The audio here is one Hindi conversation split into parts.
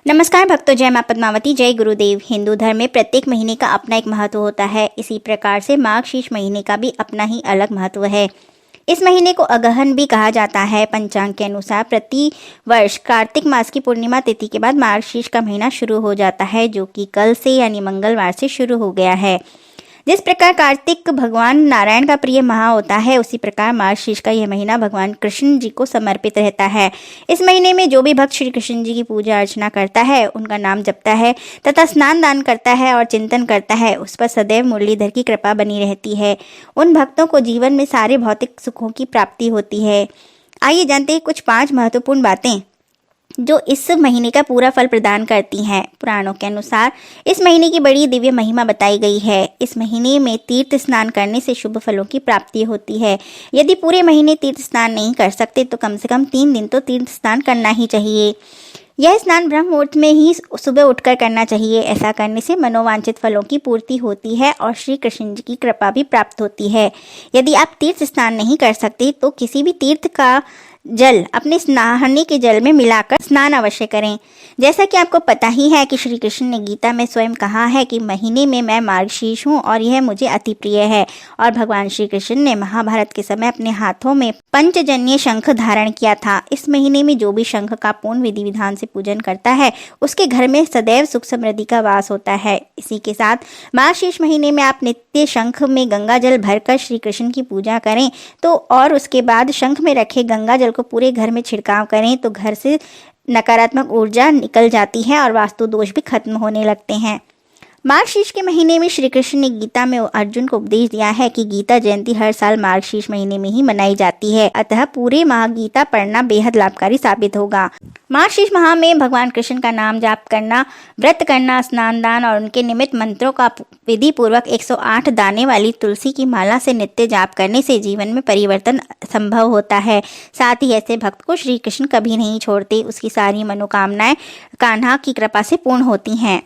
नमस्कार भक्तों, जय मां पद्मावती, जय गुरुदेव। हिंदू धर्म में प्रत्येक महीने का अपना एक महत्व होता है। इसी प्रकार से मार्गशीर्ष महीने का भी अपना ही अलग महत्व है। इस महीने को अगहन भी कहा जाता है। पंचांग के अनुसार प्रति वर्ष कार्तिक मास की पूर्णिमा तिथि के बाद मार्गशीर्ष का महीना शुरू हो जाता है, जो कि कल से यानी मंगलवार से शुरू हो गया है। जिस प्रकार कार्तिक भगवान नारायण का प्रिय माह होता है, उसी प्रकार मार्गशीर्ष का यह महीना भगवान कृष्ण जी को समर्पित रहता है। इस महीने में जो भी भक्त श्री कृष्ण जी की पूजा अर्चना करता है, उनका नाम जपता है तथा स्नान दान करता है और चिंतन करता है, उस पर सदैव मुरलीधर की कृपा बनी रहती है। उन भक्तों को जीवन में सारे भौतिक सुखों की प्राप्ति होती है। आइए जानते हैं कुछ 5 महत्वपूर्ण बातें जो इस महीने का पूरा फल प्रदान करती हैं। पुराणों के अनुसार इस महीने की बड़ी दिव्य महिमा बताई गई है। इस महीने में तीर्थ स्नान करने से शुभ फलों की प्राप्ति होती है। यदि पूरे महीने तीर्थ स्नान नहीं कर सकते तो कम से कम 3 दिन तो तीर्थ स्नान करना ही चाहिए। यह स्नान ब्रह्म मुहूर्त में ही सुबह उठकर करना चाहिए। ऐसा करने से मनोवांछित फलों की पूर्ति होती है और श्री कृष्ण जी की कृपा भी प्राप्त होती है। यदि आप तीर्थ स्नान नहीं कर सकते तो किसी भी तीर्थ का जल अपने नहाने के जल में मिलाकर स्नान अवश्य करें। जैसा कि आपको पता ही है कि श्री कृष्ण ने गीता में स्वयं कहा है कि महीने में मैं मार्गशीर्ष हूँ और यह मुझे अति प्रिय है। और भगवान श्री कृष्ण ने महाभारत के समय अपने हाथों में पंचजन्य शंख धारण किया था। इस महीने में जो भी शंख का पूर्ण विधि विधान से पूजन करता है, उसके घर में सदैव सुख समृद्धि का वास होता है। इसी के साथ मार्गशीर्ष महीने में आप नित्य शंख में गंगा जल भरकर श्री कृष्ण की पूजा करें तो और उसके बाद शंख में रखे गंगा जल को पूरे घर में छिड़काव करें तो घर से नकारात्मक ऊर्जा निकल जाती है और वास्तु दोष भी खत्म होने लगते हैं। मार्गशीर्ष के महीने में श्री कृष्ण ने गीता में अर्जुन को उपदेश दिया है कि गीता जयंती हर साल मार्गशीर्ष महीने में ही मनाई जाती है। अतः पूरे माह गीता पढ़ना बेहद लाभकारी साबित होगा। मार्गशीर्ष माह में भगवान कृष्ण का नाम जाप करना, व्रत करना, स्नान दान और उनके निमित्त मंत्रों का विधि पूर्वक 108 दाने वाली तुलसी की माला से नित्य जाप करने से जीवन में परिवर्तन संभव होता है। साथ ही ऐसे भक्त को श्री कृष्ण कभी नहीं छोड़ते। उसकी सारी मनोकामनाएं कान्हा की कृपा से पूर्ण होती हैं।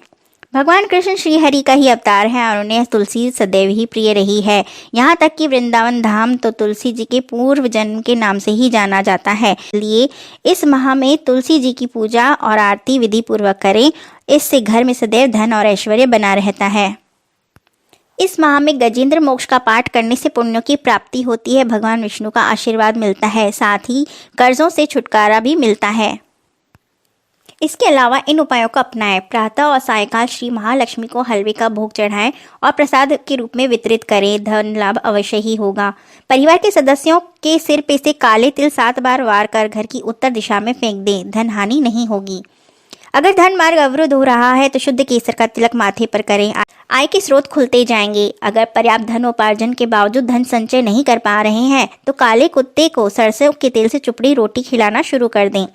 भगवान कृष्ण श्री हरि का ही अवतार है और उन्हें तुलसी सदैव ही प्रिय रही है। यहाँ तक कि वृंदावन धाम तो तुलसी जी के पूर्व जन्म के नाम से ही जाना जाता है। इसलिए इस माह में तुलसी जी की पूजा और आरती विधि पूर्वक करें। इससे घर में सदैव धन और ऐश्वर्य बना रहता है। इस माह में गजेंद्र मोक्ष का पाठ करने से पुण्यों की प्राप्ति होती है। भगवान विष्णु का आशीर्वाद मिलता है। साथ ही कर्जों से छुटकारा भी मिलता है। इसके अलावा इन उपायों को अपनाएं। प्रातः और सायकाल श्री महालक्ष्मी को हलवे का भोग चढ़ाएं और प्रसाद के रूप में वितरित करें। धन लाभ अवश्य ही होगा। परिवार के सदस्यों के सिर पे से काले तिल 7 बार वार कर घर की उत्तर दिशा में फेंक दें। धन हानि नहीं होगी। अगर धन मार्ग अवरुद्ध हो रहा है तो शुद्ध केसर का तिलक माथे पर करें। आय के स्रोत खुलते जाएंगे। अगर पर्याप्त धन उपार्जन के बावजूद धन संचय नहीं कर पा रहे हैं तो काले कुत्ते को सरसों के तेल से चुपड़ी रोटी खिलाना शुरू कर दें।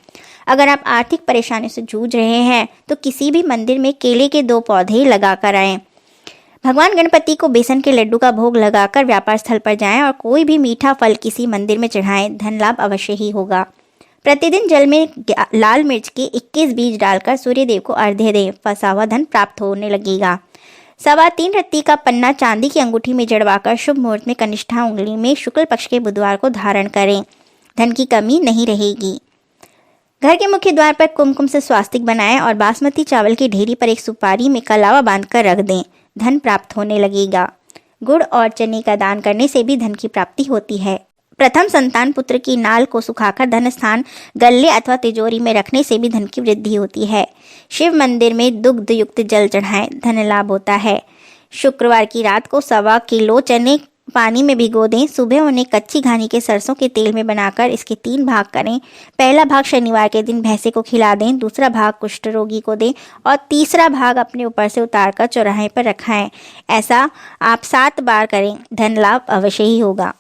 अगर आप आर्थिक परेशानी से जूझ रहे हैं तो किसी भी मंदिर में केले के 2 पौधे लगाकर आएं। भगवान गणपति को बेसन के लड्डू का भोग लगाकर व्यापार स्थल पर जाएं और कोई भी मीठा फल किसी मंदिर में चढ़ाएं। धन लाभ अवश्य ही होगा। प्रतिदिन जल में लाल मिर्च के 21 बीज डालकर सूर्य देव को अर्घ्य दें। फंसा हुआ धन प्राप्त होने लगेगा। 3.25 रत्ती का पन्ना चांदी की अंगूठी में जड़वाकर शुभ मुहूर्त में कनिष्ठा उंगली में शुक्ल पक्ष के बुधवार को धारण करें। धन की कमी नहीं रहेगी। घर के मुख्य द्वार पर कुमकुम से स्वास्तिक बनाएं और बासमती चावल की ढेरी पर एक सुपारी में कलावा बांधकर रख दें। धन प्राप्त होने लगेगा। गुड़ और चने का दान करने से भी धन की प्राप्ति होती है। प्रथम संतान पुत्र की नाल को सुखाकर धन स्थान गल्ले अथवा तिजोरी में रखने से भी धन की वृद्धि होती है। शिव मंदिर में दुग्ध युक्त जल चढ़ाएं। धन लाभ होता है। शुक्रवार की रात को 1.25 किलो चने पानी में भिगो दें। सुबह उन्हें कच्ची घानी के सरसों के तेल में बनाकर इसके 3 भाग करें। पहला भाग शनिवार के दिन भैंसे को खिला दें, दूसरा भाग कुष्ठ रोगी को दें और तीसरा भाग अपने ऊपर से उतारकर चौराहे पर रखाएं। ऐसा आप 7 बार करें। धन लाभ अवश्य ही होगा।